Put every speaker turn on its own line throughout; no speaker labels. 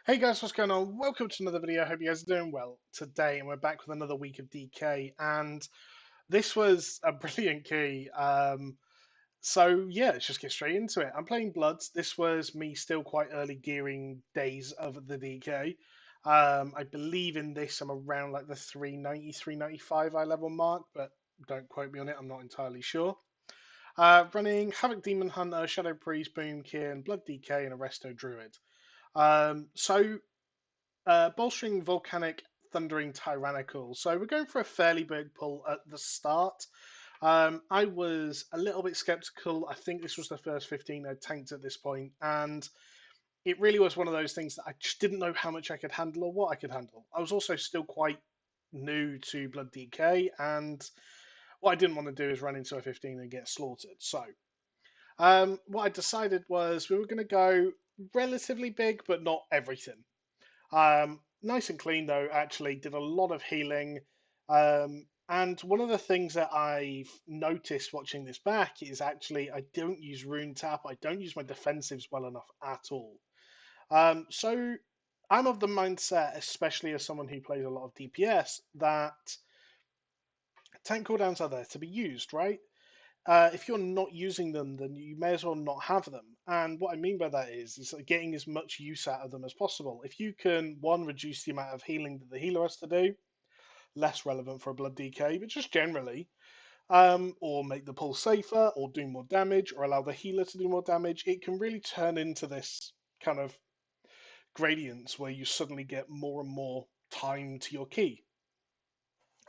Hey guys, what's going on? Welcome to another video. Hope you guys are doing well today, and we're back with another week of DK. And this was a brilliant key. So yeah, let's just get straight into it. I'm playing Bloods. This was me still quite early gearing days of the DK. I believe in this I'm around like the 390, 395 eye level mark, but don't quote me on it. I'm not entirely sure. Running Havoc Demon Hunter, Shadow Priest, Boom Kin, Blood DK, and a Resto Druid. Bolstering, Volcanic, Thundering, Tyrannical. So we're going for a fairly big pull at the start. I was a little bit skeptical. I think this was the first 15 I tanked at this point, and it really was one of those things that I just didn't know how much I could handle or what I could handle. I was also still quite new to Blood DK, and what I didn't want to do is run into a 15 and get slaughtered. So what I decided was we were going to go relatively big, but not everything. Nice and clean though, actually, did a lot of healing. And one of the things that I've noticed watching this back is actually I don't use rune tap, I don't use my defensives well enough at all. So I'm of the mindset, especially as someone who plays a lot of DPS, that tank cooldowns are there to be used, right? If you're not using them, then you may as well not have them. And what I mean by that is like getting as much use out of them as possible. If you can, one, reduce the amount of healing that the healer has to do, less relevant for a blood DK, but just generally, or make the pull safer, or do more damage, or allow the healer to do more damage, it can really turn into this kind of gradients where you suddenly get more and more time to your key.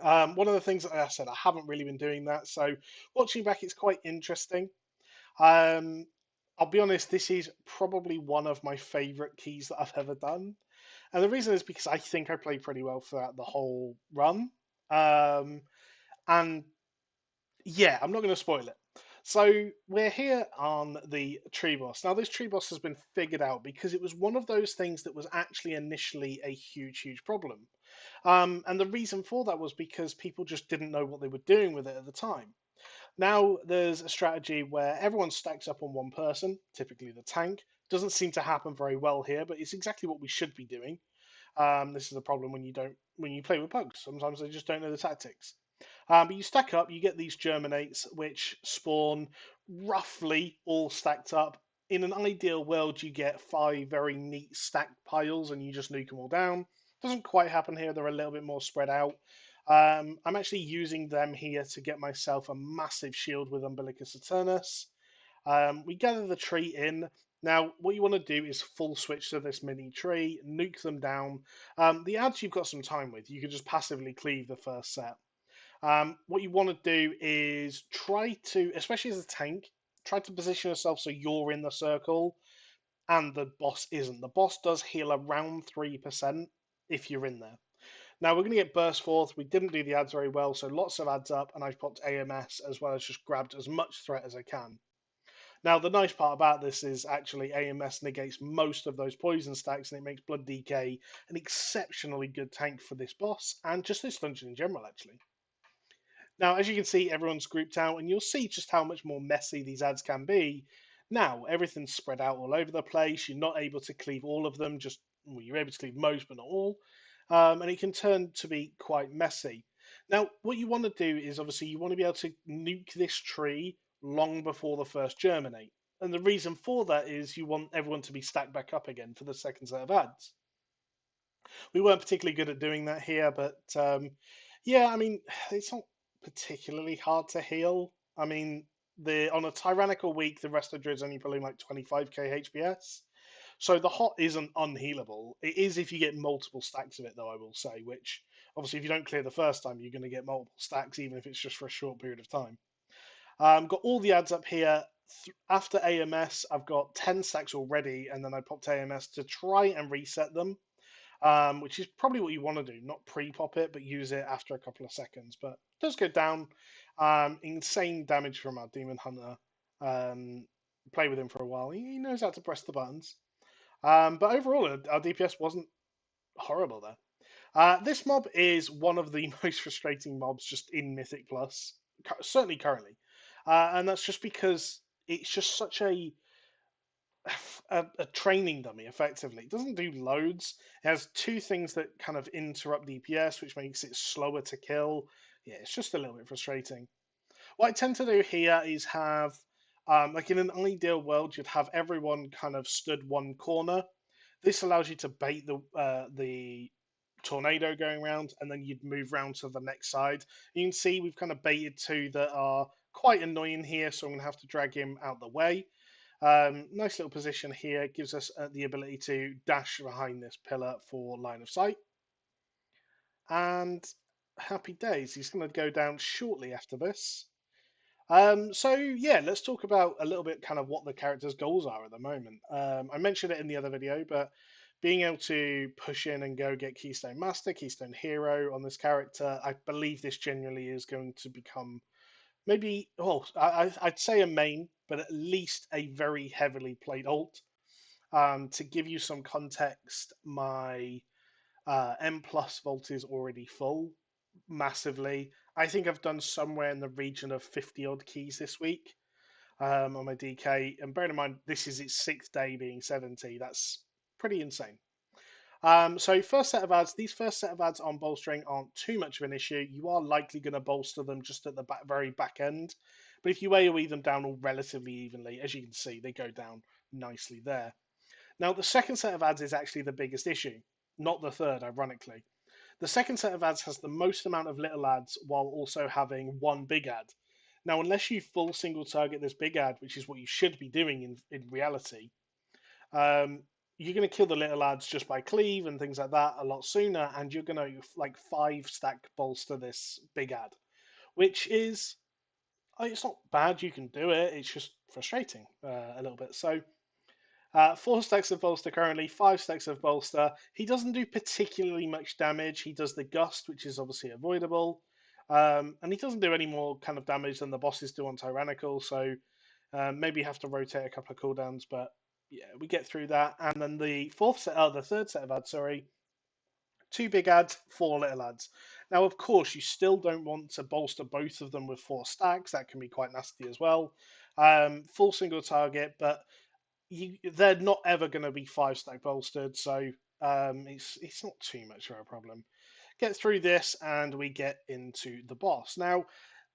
One of the things that I said, I haven't really been doing that, so watching back, it's quite interesting. Um, I'll be honest, this is probably one of my favorite keys that I've ever done. And the reason is because I think I played pretty well throughout the whole run. Um, and yeah, I'm not going to spoil it. So we're here on the tree boss. Now, this tree boss has been figured out because it was one of those things that was actually initially a huge, huge problem. And the reason for that was because people just didn't know what they were doing with it at the time. Now there's a strategy where everyone stacks up on one person, typically the tank. Doesn't seem to happen very well here, but it's exactly what we should be doing. This is a problem when you play with bugs. Sometimes they just don't know the tactics. But you stack up, you get these germinates which spawn roughly all stacked up. In an ideal world, you get 5 very neat stacked piles and you just nuke them all down. Doesn't quite happen here, they're a little bit more spread out. I'm actually using them here to get myself a massive shield with Umbilicus Eternus. We gather the tree in. Now, what you want to do is full switch to this mini tree, nuke them down. The ads you've got some time with, you can just passively cleave the first set. What you want to do is try to, especially as a tank, try to position yourself so you're in the circle and the boss isn't. The boss does heal around 3% if you're in there. Now we're going to get burst forth. We didn't do the ads very well, so lots of ads up, and I've popped AMS as well as just grabbed as much threat as I can. Now the nice part about this is actually AMS negates most of those poison stacks, and it makes Blood DK an exceptionally good tank for this boss and just this dungeon in general, actually. Now, as you can see, everyone's grouped out, and you'll see just how much more messy these ads can be. Now, everything's spread out all over the place. You're not able to cleave all of them, just well, you're able to cleave most, but not all. And it can turn to be quite messy. Now, what you want to do is obviously you want to be able to nuke this tree long before the first germinate. And the reason for that is you want everyone to be stacked back up again for the second set of ads. We weren't particularly good at doing that here, but yeah, I mean, it's not particularly hard to heal. I mean, the on a tyrannical week, the rest of Druid's only pulling like 25k HPS. So the hot isn't unhealable. It is if you get multiple stacks of it, though, I will say, which obviously if you don't clear the first time, you're going to get multiple stacks, even if it's just for a short period of time. Got all the ads up here. After AMS, I've got 10 stacks already, and then I popped AMS to try and reset them, which is probably what you want to do, not pre-pop it, but use it after a couple of seconds. But it does go down. Insane damage from our Demon Hunter. Play with him for a while. He knows how to press the buttons. But overall, our DPS wasn't horrible there. This mob is one of the most frustrating mobs just in Mythic Plus, certainly currently. And that's just because it's just such a a training dummy, effectively. It doesn't do loads. It has two things that kind of interrupt DPS, which makes it slower to kill. Yeah, it's just a little bit frustrating. What I tend to do here is have, like in an ideal world, you'd have everyone kind of stood one corner. This allows you to bait the tornado going around, and then you'd move round to the next side. You can see we've kind of baited two that are quite annoying here, so I'm going to have to drag him out the way. Nice little position here, gives us the ability to dash behind this pillar for line of sight. And happy days, he's going to go down shortly after this. So yeah, let's talk about a little bit kind of what the character's goals are at the moment. I mentioned it in the other video, but being able to push in and go get Keystone Master, Keystone Hero on this character, I believe this genuinely is going to become maybe, oh, I'd say a main, but at least a very heavily played alt. To give you some context, my M plus vault is already full massively. I think I've done somewhere in the region of 50 odd keys this week on my DK. And bearing in mind, this is its sixth day being 70. That's pretty insane. So first set of ads, these first set of ads on bolstering aren't too much of an issue. You are likely going to bolster them just at the very back end. But if you AoE them down all relatively evenly, as you can see, they go down nicely there. Now, the second set of ads is actually the biggest issue, not the third, ironically. The second set of ads has the most amount of little ads while also having one big ad. Now, unless you full single target this big ad, which is what you should be doing in reality, um, you're going to kill the little ads just by cleave and things like that a lot sooner, and you're going to like 5 stack bolster this big ad, which is it's not bad. You can do it. It's just frustrating a little bit. So 4 stacks of bolster currently, 5 stacks of bolster. He doesn't do particularly much damage. He does the gust, which is obviously avoidable. And he doesn't do any more kind of damage than the bosses do on Tyrannical. So maybe have to rotate a couple of cooldowns, but yeah, we get through that. And then the third set of ads, sorry, 2 big ads, 4 little ads. Now, of course, you still don't want to bolster both of them with 4 stacks. That can be quite nasty as well. Full single target, but they're not ever going to be 5 stack bolstered, so it's not too much of a problem. Get through this, and we get into the boss. Now,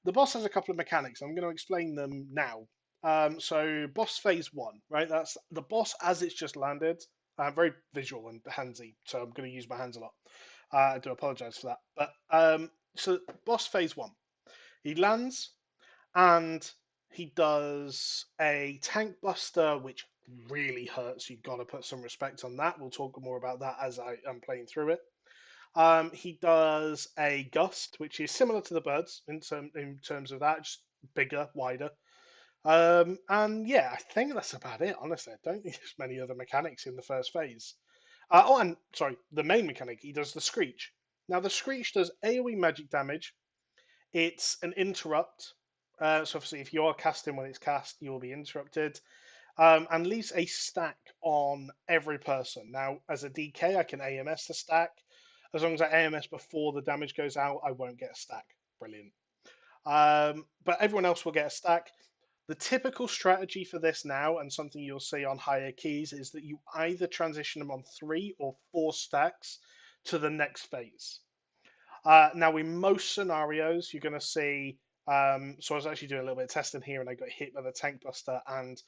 the boss has a couple of mechanics. I'm going to explain them now. So, boss phase 1, right? That's the boss as it's just landed. Very visual and handsy, so I'm going to use my hands a lot. I do apologize for that. But so, boss phase 1, he lands and he does a tank buster, which really hurts. You've got to put some respect on that. We'll talk more about that as I am playing through it. He does a gust, which is similar to the birds in terms of that, just bigger, wider. And yeah, I think that's about it. Honestly, I don't think there's many other mechanics in the first phase. And sorry, the main mechanic, he does the screech. Now the screech does AoE magic damage. It's an interrupt. So obviously, if you are casting when it's cast, you will be interrupted, and leaves a stack on every person. Now, as a DK, I can AMS the stack. As long as I AMS before the damage goes out, I won't get a stack. Brilliant. But everyone else will get a stack. The typical strategy for this now, and something you'll see on higher keys, is that you either transition them on 3 or 4 stacks to the next phase. Now, in most scenarios, you're going to see. So I was actually doing a little bit of testing here, and I got hit by the tank buster, and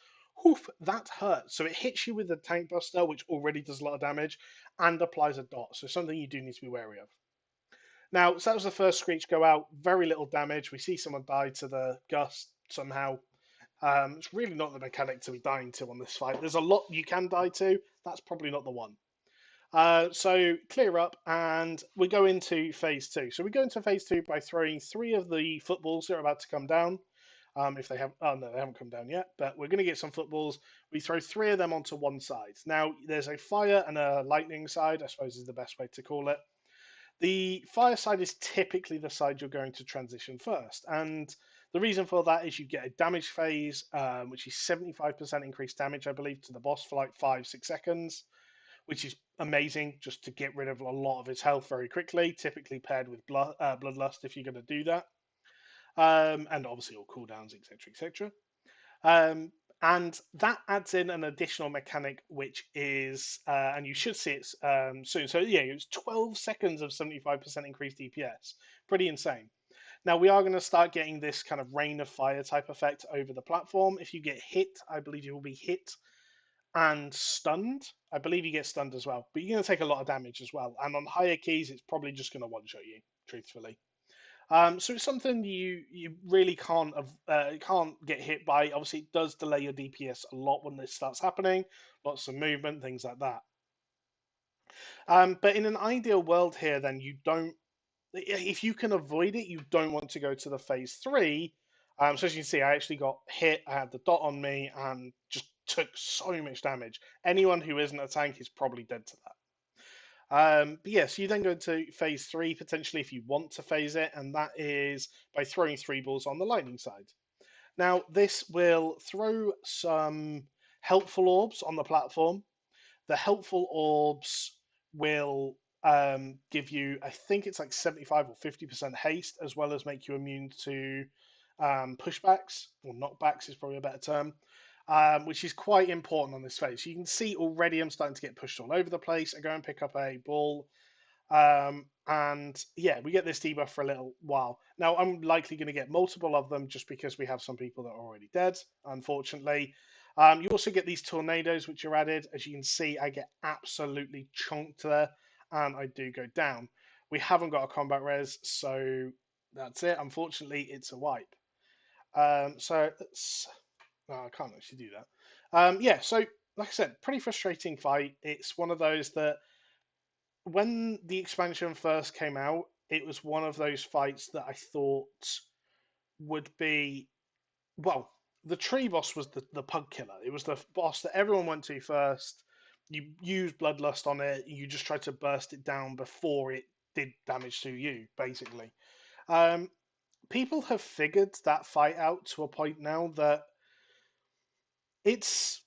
whoof, that hurt. So it hits you with the tank buster, which already does a lot of damage, and applies a dot. So something you do need to be wary of. Now, so that was the first screech go out. Very little damage. We see someone die to the gust somehow. It's really not the mechanic to be dying to on this fight. There's a lot you can die to. That's probably not the one. So clear up, and we go into phase 2. So we go into phase 2 by throwing 3 of the footballs that are about to come down. If they have, oh no, they haven't come down yet, but we're going to get some footballs. We throw 3 of them onto one side. Now there's a fire and a lightning side, I suppose is the best way to call it. The fire side is typically the side you're going to transition first, and the reason for that is you get a damage phase, which is 75% increased damage, I believe, to the boss for like 5-6 seconds, which is amazing just to get rid of a lot of his health very quickly, typically paired with Bloodlust if you're going to do that. And obviously all cooldowns, etc., etc. And that adds in an additional mechanic, which is, and you should see it soon. So yeah, it's 12 seconds of 75% increased DPS. Pretty insane. Now we are going to start getting this kind of rain of fire type effect over the platform. If you get hit, I believe you will be hit and stunned. I believe you get stunned as well, but you're going to take a lot of damage as well. And on higher keys, it's probably just going to one shot you, truthfully. So it's something you really can't get hit by. Obviously, it does delay your DPS a lot when this starts happening. Lots of movement, things like that. But in an ideal world here, then you don't. If you can avoid it, you don't want to go to the phase three. So as you can see, I actually got hit. I had the dot on me and just took so much damage. Anyone who isn't a tank is probably dead to that. But yes, you then go into phase three potentially if you want to phase it, and that is by throwing three balls on the lightning side. Now, this will throw some helpful orbs on the platform. The helpful orbs will give you, I think it's like 75 or 50% haste, as well as make you immune to pushbacks, or knockbacks is probably a better term, which is quite important on this phase. You can see already I'm starting to get pushed all over the place. I go and pick up a ball, and yeah, we get this debuff for a little while. Now, I'm likely going to get multiple of them just because we have some people that are already dead, unfortunately. You also get these tornadoes, which are added. As you can see, I get absolutely chonked there, and I do go down. We haven't got a combat res, so that's it. Unfortunately, it's a wipe. So it's, no, I can't actually do that. Yeah, so like I said, pretty frustrating fight. It's one of those that when the expansion first came out, it was one of those fights that I thought would be, well, the tree boss was the pug killer. It was the boss that everyone went to first. You use bloodlust on it. You just try to burst it down before it did damage to you, basically. Um, People have figured that fight out to a point now that it's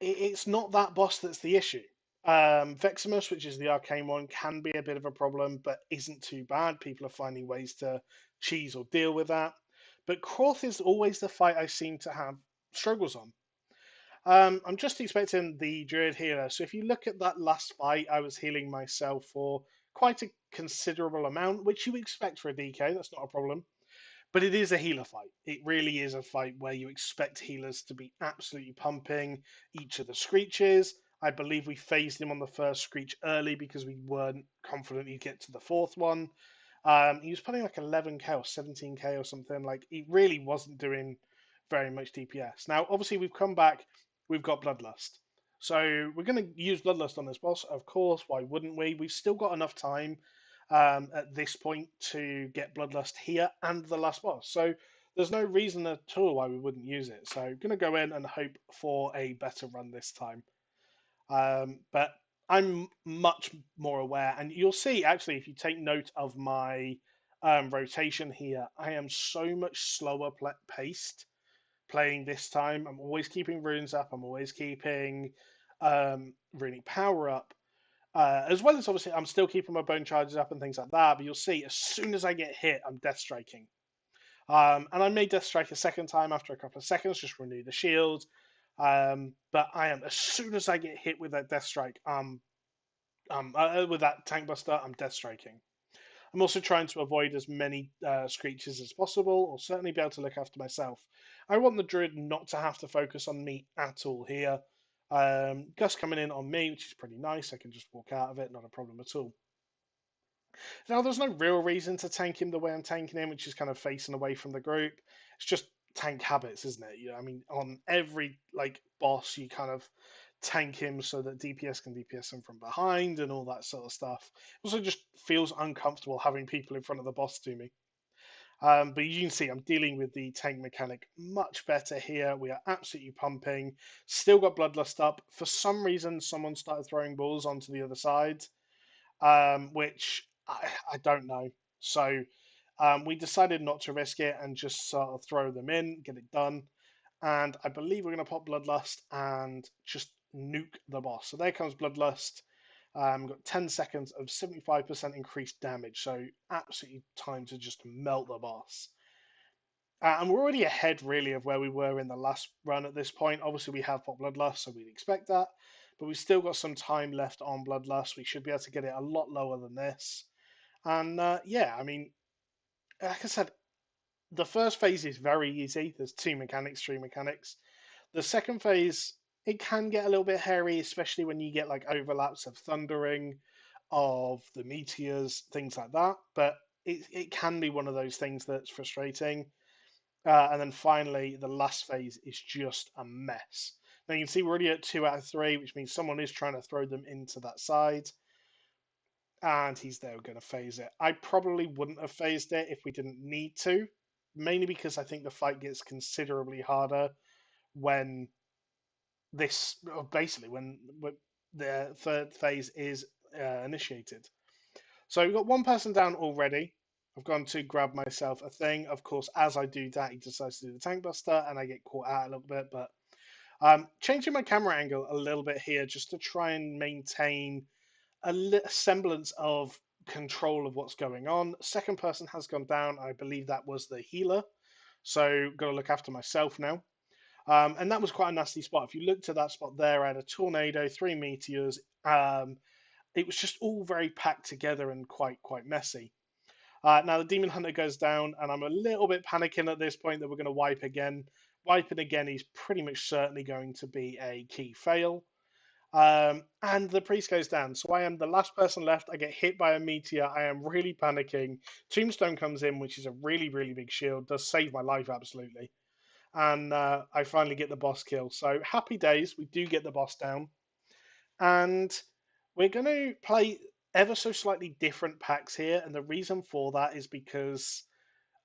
it's not that boss that's the issue. Veximus, which is the arcane one, can be a bit of a problem, but isn't too bad. People are finding ways to cheese or deal with that. But Kroth is always the fight I seem to have struggles on. I'm just expecting the Druid healer. So if you look at that last fight, I was healing myself for quite a considerable amount, which you expect for a DK. That's not a problem. But it is a healer fight. It really is a fight where you expect healers to be absolutely pumping each of the screeches. I believe we phased him on the first screech early because we weren't confident he'd get to the fourth one. He was putting like 11k or 17k or something. Like, he really wasn't doing very much DPS. Now, obviously, we've come back. We've got Bloodlust. So we're going to use Bloodlust on this boss, of course. Why wouldn't we? We've still got enough time at this point to get Bloodlust here and the last boss. So there's no reason at all why we wouldn't use it. So I'm going to go in and hope for a better run this time. But I'm much more aware, and you'll see actually if you take note of my rotation here, I am so much slower paced playing this time. I'm always keeping runes up. I'm always keeping runic power up. As well as obviously, I'm still keeping my bone charges up and things like that. But you'll see, as soon as I get hit, I'm death striking. And I may death strike a second time after a couple of seconds, just renew the shield. But I am, as soon as I get hit with that death strike, with that tank buster, I'm death striking. I'm also trying to avoid as many screeches as possible, or certainly be able to look after myself. I want the druid not to have to focus on me at all here. Gus coming in on me, which is pretty nice. I can just walk out of it, not a problem at all. Now, there's no real reason to tank him the way I'm tanking him, which is kind of facing away from the group. It's just tank habits, isn't it? I mean, on every like boss, you kind of tank him so that DPS can DPS him from behind and all that sort of stuff. It also just feels uncomfortable having people in front of the boss to me. But you can see I'm dealing with the tank mechanic much better here. We are absolutely pumping. Still got Bloodlust up. For some reason, someone started throwing balls onto the other side, which I don't know. So we decided not to risk it and just sort of throw them in, get it done. And I believe we're going to pop Bloodlust and just nuke the boss. So there comes Bloodlust. Got 10 seconds of 75% increased damage, so absolutely time to just melt the boss. And we're already ahead, really, of where we were in the last run at this point. Obviously, we have got Bloodlust, so we'd expect that. But we've still got some time left on Bloodlust. We should be able to get it a lot lower than this. And yeah, I mean, like I said, the first phase is very easy. There's two mechanics, three mechanics. The second phase, it can get a little bit hairy, especially when you get like overlaps of thundering, of the meteors, things like that. But it can be one of those things that's frustrating. And then finally, the last phase is just a mess. Now you can see we're already at 2 out of 3, which means someone is trying to throw them into that side, and he's there going to phase it. I probably wouldn't have phased it if we didn't need to, mainly because I think the fight gets considerably harder when basically when the third phase is initiated. So we've got one person down already. I've gone to grab myself a thing. Of course, as I do that, he decides to do the tank buster, and I get caught out a little bit. But changing my camera angle a little bit here just to try and maintain a semblance of control of what's going on. Second person has gone down. I believe that was the healer. So got to look after myself now. And that was quite a nasty spot. If you looked at that spot there, I had a tornado, 3 meteors. It was just all very packed together and quite messy. Now the Demon Hunter goes down, and I'm a little bit panicking at this point that we're going to wipe again. Wiping again is pretty much certainly going to be a key fail. And the priest goes down, so I am the last person left. I get hit by a meteor. I am really panicking. Tombstone comes in, which is a really big shield. Does save my life absolutely, and I finally get the boss kill. So happy days. We do get the boss down, and we're going to play ever so slightly different packs here, and the reason for that is because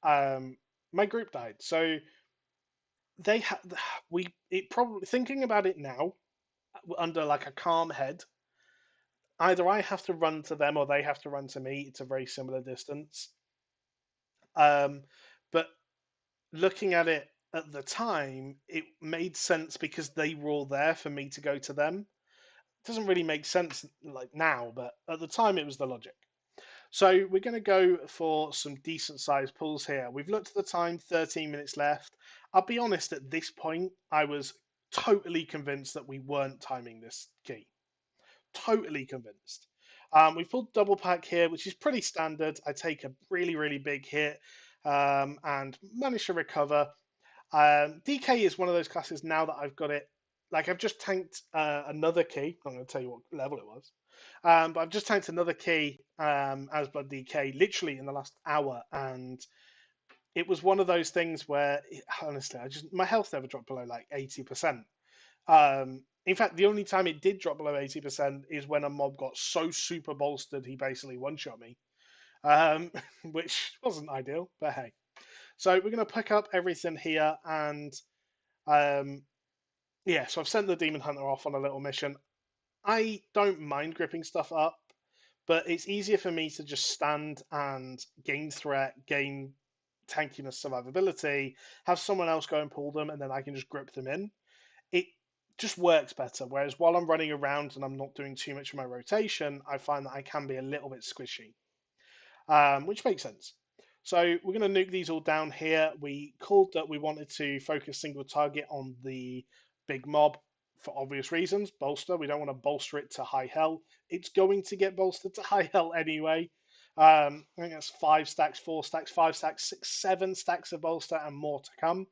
um, my group died. So they had we it probably thinking about it now under like a calm head. Either I have to run to them or they have to run to me. It's a very similar distance. Um, but looking at it at the time, it made sense because they were all there for me to go to them. It doesn't really make sense like now, but at the time it was the logic. So we're going to go for some decent sized pulls here. We've looked at the time, 13 minutes left. I'll be honest, at this point, I was totally convinced that we weren't timing this key. Totally convinced. We've pulled double pack here, which is pretty standard. I take a really big hit and manage to recover. DK is one of those classes now that I've got it. Like I've just tanked another key. I'm going to tell you what level it was. But I've just tanked another key as Blood DK literally in the last hour, and it was one of those things where honestly, my health never dropped below like 80%. In fact, the only time it did drop below 80% is when a mob got so super bolstered he basically one shot me, um, which wasn't ideal, but hey. So we're going to pick up everything here, and um, yeah, so I've sent the Demon Hunter off on a little mission. I don't mind gripping stuff up, but it's easier for me to just stand and gain threat, gain tankiness, survivability, have someone else go and pull them, and then I can just grip them in. It just works better. Whereas while I'm running around and I'm not doing too much of my rotation, I find that I can be a little bit squishy, which makes sense. So we're going to nuke these all down here. We called that we wanted to focus single target on the big mob for obvious reasons. Bolster. We don't want to bolster it to high hell. It's going to get bolstered to high hell anyway. I think that's 5 stacks, 4 stacks, 5 stacks, 6, 7 stacks of bolster and more to come.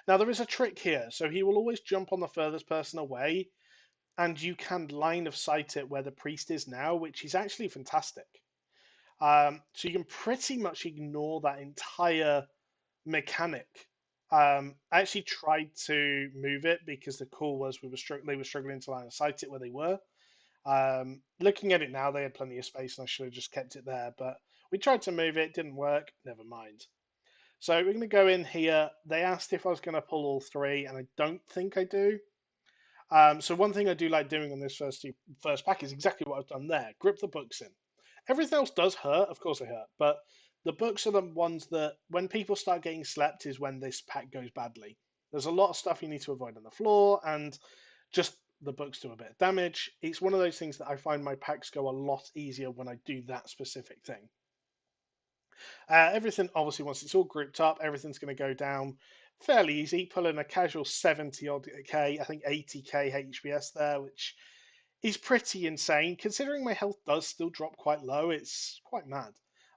Now there is a trick here. So he will always jump on the furthest person away, and you can line of sight it where the priest is now, which is actually fantastic. So you can pretty much ignore that entire mechanic. I actually tried to move it because the call was they were struggling to line of sight it where they were. Looking at it now, they had plenty of space, and I should have just kept it there. But we tried to move it, didn't work. Never mind. So we're going to go in here. They asked if I was going to pull all three, and I don't think I do. So one thing I do like doing on this first pack is exactly what I've done there. Grip the books in. Everything else does hurt, of course they hurt, but the books are the ones that when people start getting slept is when this pack goes badly. There's a lot of stuff you need to avoid on the floor, and just the books do a bit of damage. It's one of those things that I find my packs go a lot easier when I do that specific thing. Everything, obviously, once it's all grouped up, everything's going to go down fairly easy. Pull in a casual 70 odd K, I think 80K HBS there, which is pretty insane. Considering my health does still drop quite low, it's quite mad.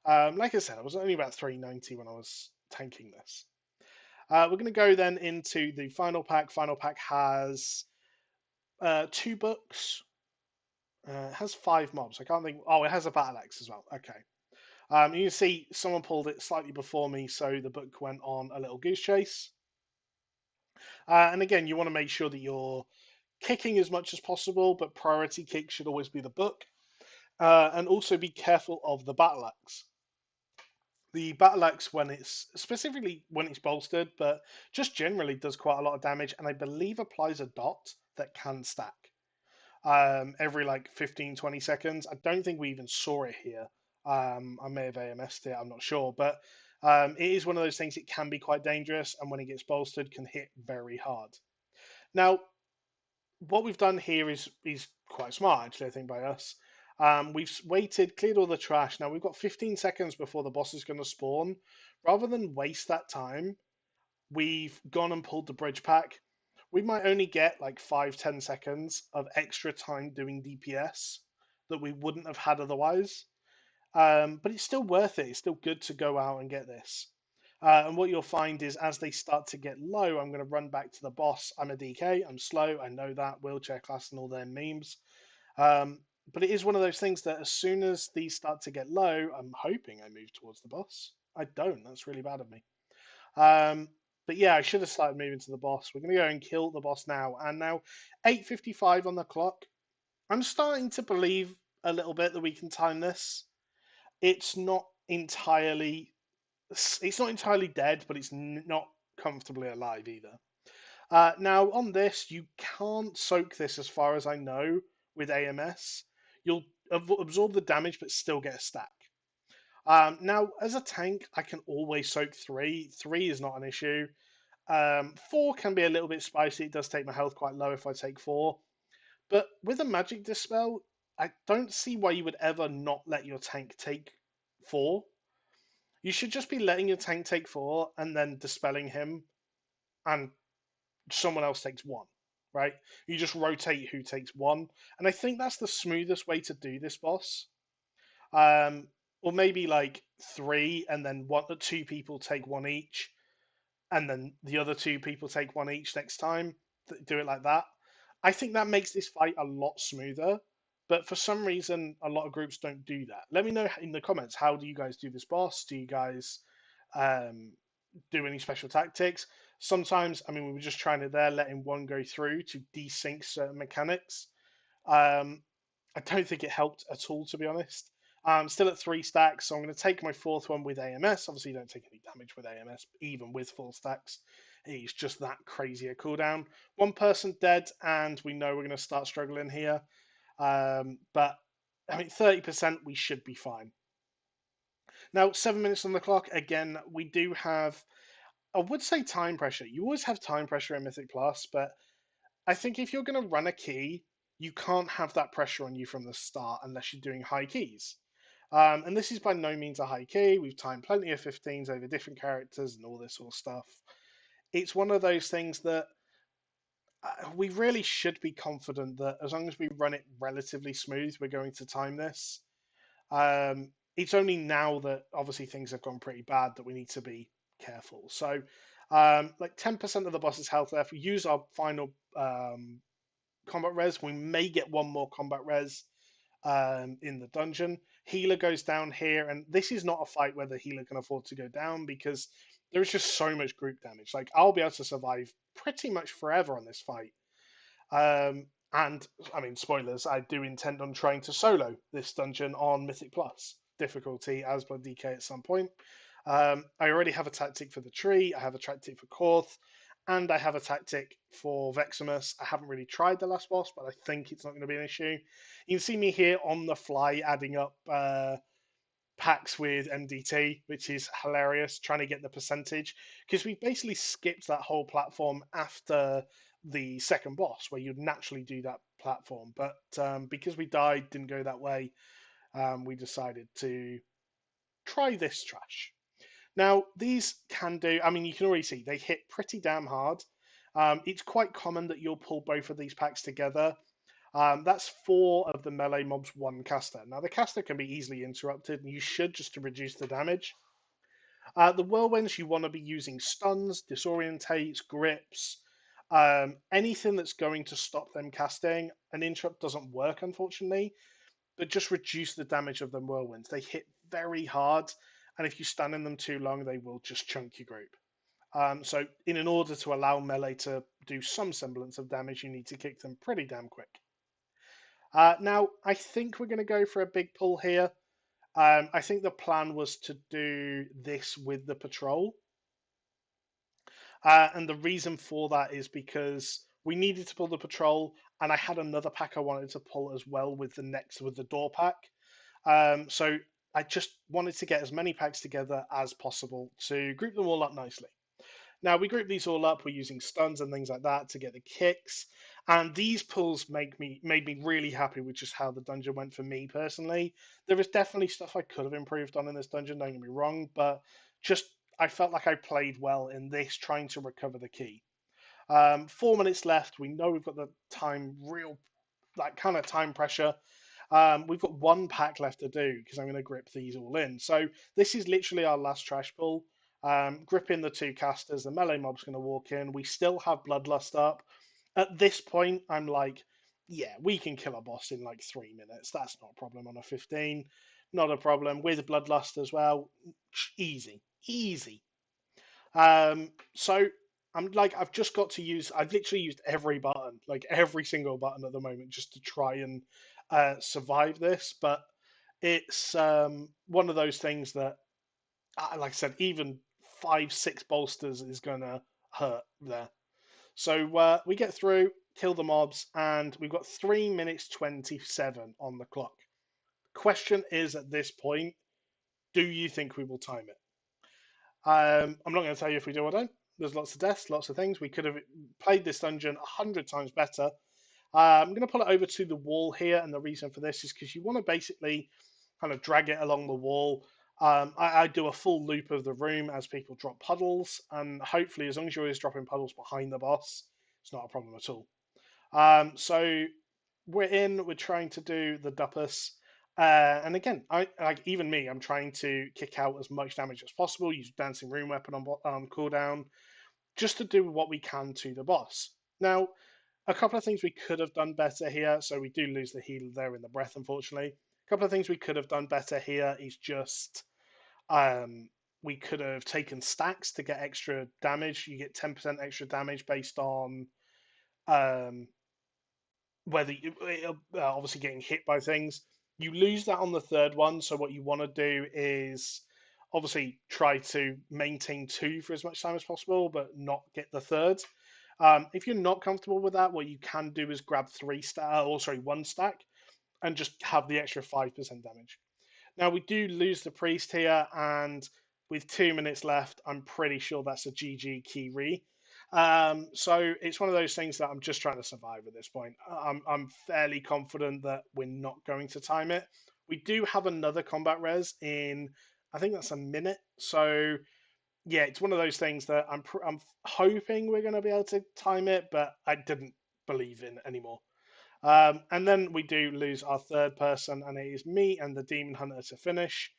Like I said, I was only about 390 when I was tanking this. We're going to go then into the final pack. Final pack has two books. It has five mobs. I can't think. Oh, it has a battle axe as well. Okay. You can see someone pulled it slightly before me, so the book went on a little goose chase. And again, you want to make sure that you're kicking as much as possible, but priority kick should always be the book. And also be careful of the battle axe. The battle axe, when it's specifically when it's bolstered, but just generally does quite a lot of damage, and I believe applies a dot that can stack every like 15, 20 seconds. I don't think we even saw it here. I may have AMS'd it, I'm not sure, but it is one of those things. It can be quite dangerous, and when it gets bolstered, can hit very hard. Now, what we've done here is quite smart, actually, I think, by us. We've waited, cleared all the trash. Now we've got 15 seconds before the boss is going to spawn. Rather than waste that time, we've gone and pulled the bridge pack. We might only get like 5-10 seconds of extra time doing DPS that we wouldn't have had otherwise. But it's still worth it. It's still good to go out and get this. And what you'll find is as they start to get low, I'm going to run back to the boss. I'm a DK, I'm slow, I know that, wheelchair class and all their memes. But it is one of those things that as soon as these start to get low, I'm hoping I move towards the boss. I don't, that's really bad of me. Um, but yeah, I should have started moving to the boss. We're going to go and kill the boss now. And now 8:55 on the clock. I'm starting to believe a little bit that we can time this. It's not entirely it's not entirely dead, but it's not comfortably alive either. Now, on this, you can't soak this as far as I know with AMS. You'll absorb the damage, but still get a stack. Now, as a tank, I can always soak three. Three is not an issue. Four can be a little bit spicy. It does take my health quite low if I take four. But with a magic dispel, I don't see why you would ever not let your tank take four. You should just be letting your tank take four and then dispelling him, and someone else takes one, right? You just rotate who takes one. And I think that's the smoothest way to do this boss. Um, or maybe like three, and then two people take one each, and then the other two people take one each next time. Do it like that. I think that makes this fight a lot smoother. But for some reason, a lot of groups don't do that. Let me know in the comments, how do you guys do this boss? Do you guys um, do any special tactics? Sometimes, I mean, we were just trying it there, letting one go through to desync certain mechanics. Um, I don't think it helped at all, to be honest. I'm still at 3 stacks, so I'm going to take my fourth one with AMS. Obviously, you don't take any damage with AMS, even with 4 stacks. It's just that crazy a cooldown. One person dead, and we know we're going to start struggling here. But I mean, 30%, we should be fine. Now, 7 minutes on the clock. Again, we do have, I would say, time pressure. You always have time pressure in Mythic Plus, but I think if you're going to run a key, you can't have that pressure on you from the start unless you're doing high keys. And this is by no means a high key. We've timed plenty of 15s over different characters and all this sort of stuff. It's one of those things that we really should be confident that as long as we run it relatively smooth, we're going to time this. It's only now that obviously things have gone pretty bad that we need to be careful. So, like 10% of the boss's health left. We use our final combat res. We may get one more combat res in the dungeon. Healer goes down here, and this is not a fight where the healer can afford to go down because there is just so much group damage. Like, I'll be able to survive pretty much forever on this fight. And I mean, spoilers, I do intend on trying to solo this dungeon on Mythic Plus difficulty as per DK at some point. I already have a tactic for the tree, I have a tactic for Korth, and I have a tactic for Veximus. I haven't really tried the last boss, but I think it's not going to be an issue. You can see me here on the fly adding up packs with MDT, which is hilarious, trying to get the percentage, because we basically skipped that whole platform after the second boss, where you'd naturally do that platform. But because we died, didn't go that way, we decided to try this trash. Now, these can do, I mean, you can already see they hit pretty damn hard. It's quite common that you'll pull both of these packs together. That's 4 of the melee mobs, 1 caster. Now, the caster can be easily interrupted, and you should just to reduce the damage. The whirlwinds, you want to be using stuns, disorientates, grips, anything that's going to stop them casting. An interrupt doesn't work, unfortunately, but just reduce the damage of the whirlwinds. They hit very hard, and if you stand in them too long, they will just chunk your group. So, in order to allow melee to do some semblance of damage, you need to kick them pretty damn quick. Now, I think we're going to go for a big pull here. I think the plan was to do this with the patrol. And the reason for that is because we needed to pull the patrol, and I had another pack I wanted to pull as well with the door pack. So I just wanted to get as many packs together as possible to group them all up nicely. Now we group these all up. We're using stuns and things like that to get the kicks, and these pulls made me really happy with just how the dungeon went for me personally. There is definitely stuff I could have improved on in this dungeon. Don't get me wrong, but just I felt like I played well in this, trying to recover the key. 4 minutes left. We know we've got the time, real like kind of time pressure. We've got 1 pack left to do because I'm going to grip these all in. So this is literally our last trash pull. Gripping the 2 casters, the melee mob's going to walk in. We still have Bloodlust up. At this point, I'm like, yeah, we can kill a boss in like 3 minutes. That's not a problem on a 15. Not a problem. With Bloodlust as well, easy, easy. So I'm like, I've just got to use, I've literally used every button, like every single button at the moment, just to try and survive this. But it's one of those things that, like I said, even 5, 6 bolsters is going to hurt there. So we get through, kill the mobs, and we've got 3 minutes 27 on the clock. Question is at this point, do you think we will time it? I'm not going to tell you if we do or don't. There's lots of deaths, lots of things. We could have played this dungeon 100 times better. I'm going to pull it over to the wall here, and the reason for this is because you want to basically kind of drag it along the wall. I do a full loop of the room as people drop puddles, and hopefully, as long as you're always dropping puddles behind the boss, it's not a problem at all. So we're trying to do the duppus. And again, I like even me. I'm trying to kick out as much damage as possible. Use dancing rune weapon on cooldown, just to do what we can to the boss. Now, a couple of things we could have done better here. So we do lose the heal there in the breath, unfortunately. A couple of things we could have done better here is just we could have taken stacks to get extra damage. You get 10% extra damage based on um, whether you obviously getting hit by things. You lose that on the third one. So what you want to do is obviously try to maintain 2 for as much time as possible, but not get the third. If you're not comfortable with that, what you can do is grab 1 stack, and just have the extra 5% damage. Now we do lose the priest here, and with 2 minutes left, I'm pretty sure that's a GG key re. So it's one of those things that I'm just trying to survive at this point. I'm fairly confident that we're not going to time it. We do have another combat res in, I think that's a minute. So yeah, it's one of those things that I'm hoping we're going to be able to time it, but I didn't believe in anymore. And then we do lose our third person, and it is me and the Demon Hunter to finish.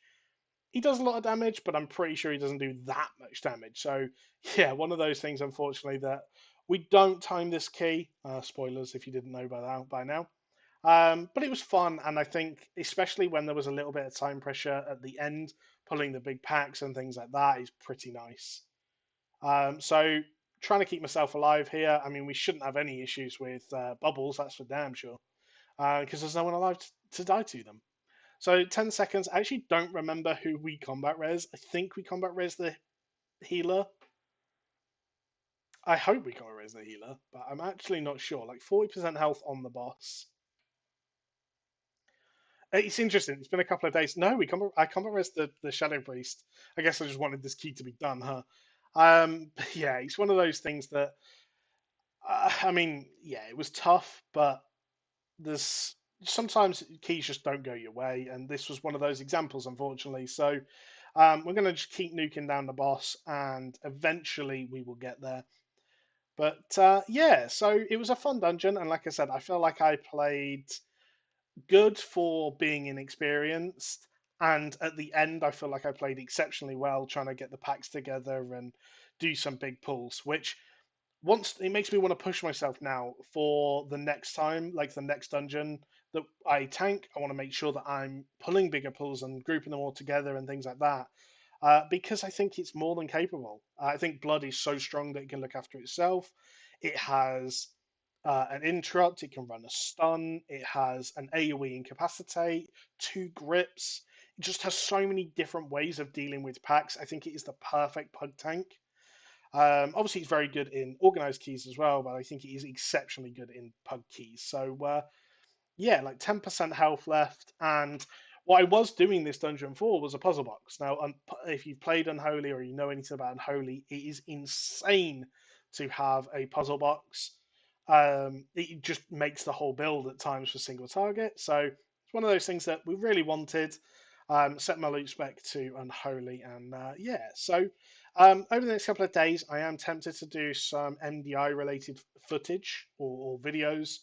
He does a lot of damage, but I'm pretty sure he doesn't do that much damage. So, yeah, one of those things, unfortunately, that we don't time this key. Spoilers if you didn't know by now. But it was fun, and I think, especially when there was a little bit of time pressure at the end, pulling the big packs and things like that is pretty nice. So, trying to keep myself alive here. I mean, we shouldn't have any issues with bubbles, that's for damn sure, because there's no one alive to die to them. So 10 seconds. I actually don't remember who we combat res. I think we combat res the healer. I hope we combat res the healer, but I'm actually not sure. Like 40% health on the boss. It's interesting. It's been a couple of days. No, I combat res the Shadow Priest. I guess I just wanted this key to be done, huh? But yeah, it's one of those things that I mean, yeah, it was tough, but there's sometimes keys just don't go your way, and this was one of those examples, unfortunately. So We're going to just keep nuking down the boss, and eventually we will get there. But yeah, so it was a fun dungeon, and like I said, I feel like I played good for being inexperienced. And at the end, I feel like I played exceptionally well, trying to get the packs together and do some big pulls, which once it makes me want to push myself now for the next time, like the next dungeon that I tank. I want to make sure that I'm pulling bigger pulls and grouping them all together and things like that, because I think it's more than capable. I think Blood is so strong that it can look after itself. It has an interrupt. It can run a stun. It has an AoE incapacitate, two grips. It just has so many different ways of dealing with packs. I think it is the perfect pug tank. Obviously, it's very good in organized keys as well, but I think it is exceptionally good in pug keys. So, yeah, like 10% health left. And what I was doing this dungeon for was a puzzle box. Now, if you've played Unholy or you know anything about Unholy, it is insane to have a puzzle box. It just makes the whole build at times for single target. So it's one of those things that we really wanted. Set my loot spec to Unholy, and yeah. So over the next couple of days, I am tempted to do some MDI related footage or videos,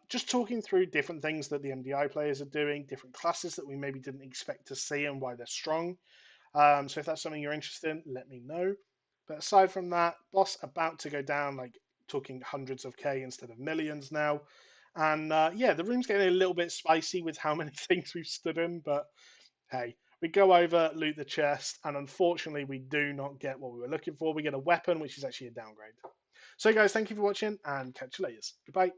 just talking through different things that the MDI players are doing, different classes that we maybe didn't expect to see and why they're strong. So if that's something you're interested in, let me know. But aside from that, boss about to go down, like talking hundreds of K instead of millions now. And yeah, the room's getting a little bit spicy with how many things we've stood in, but hey, we go over, loot the chest, and unfortunately, we do not get what we were looking for. We get a weapon, which is actually a downgrade. So, guys, thank you for watching, and catch you later. Goodbye.